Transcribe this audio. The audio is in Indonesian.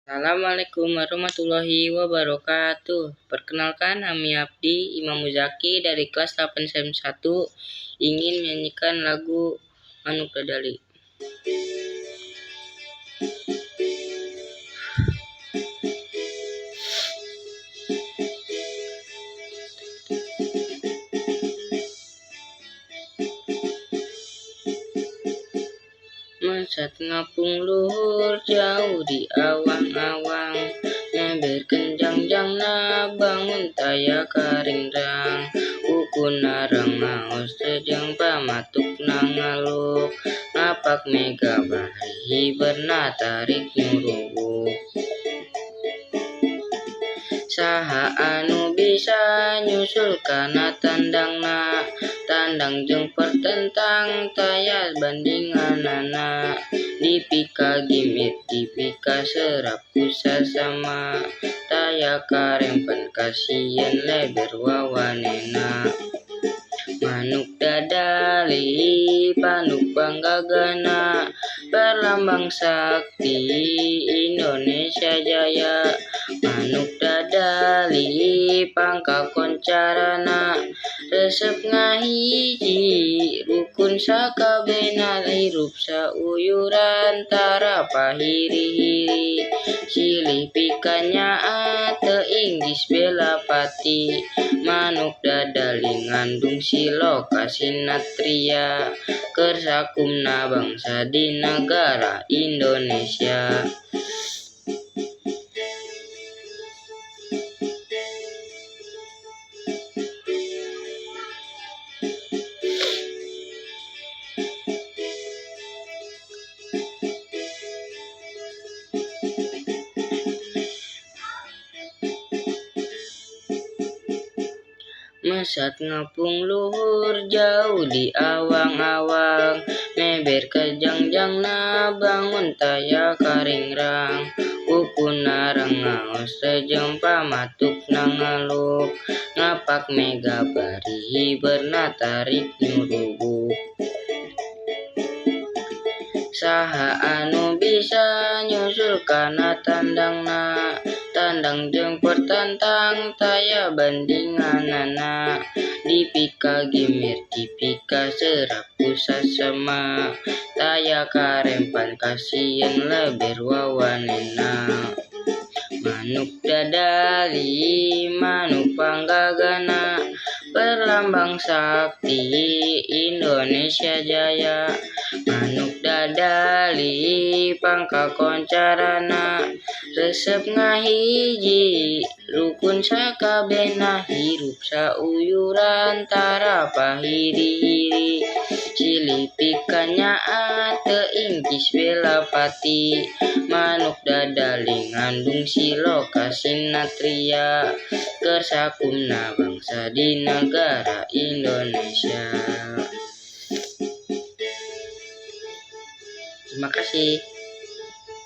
Assalamualaikum warahmatullahi wabarakatuh. Perkenalkan, nami Abdi Imam Muzaki dari kelas 8 1 ingin menyanyikan lagu Manuk Dadali. Mesat ngapung luhur jauh di awang-awang, member kenjang-jangna bangun taya karingrang, ukun narang ngaos sejeng pamatuk nangaluk, ngapak mega bahri bernatarik nyurubuk. Saha anu bisa nyusul kana tandangna, tandang jeung pertentang taya bandinganana, dipika gimit dipika serap kusasama, taya karempan kasieun leber wawanena. Manuk dadali panuk panggagana, perlambang sakti Indonesia Jaya. Manuk dadali pangka koncarana, resep ngahiji rukun sakabena, hirup sauyuran tara pahiri-hiri, silih pikanya teuing disbela pati. Manuk dadali ngandung siloka sinatria, keur sakumna bangsa di negara Indonesia. Mesat ngapung luhur jauh di awang-awang, meber kejangjangna bangun taya karingrang, ukun narang ngaos sejeng pamatuk nangaluk, ngapak mega bari bernatarik nyurubuk. Saha anu bisa nyusul kana tandangna, tandang jeung pertantang taya bandinganana, dipika gimir dipika serap kusasema, taya karempan kasieun leber wawanena. Manuk dadali manuk panggagana, perlambang sakti Indonesia Jaya. Manuk dadali pangka koncarana, resep ngahiji rukun sakabena, hirup sauyuran tara pahiri-hiri, silih pikanya teuing disbela pati. Manuk dadali ngandung siloka sinatria, keur sakumna bangsa di negara Indonesia. Terima kasih.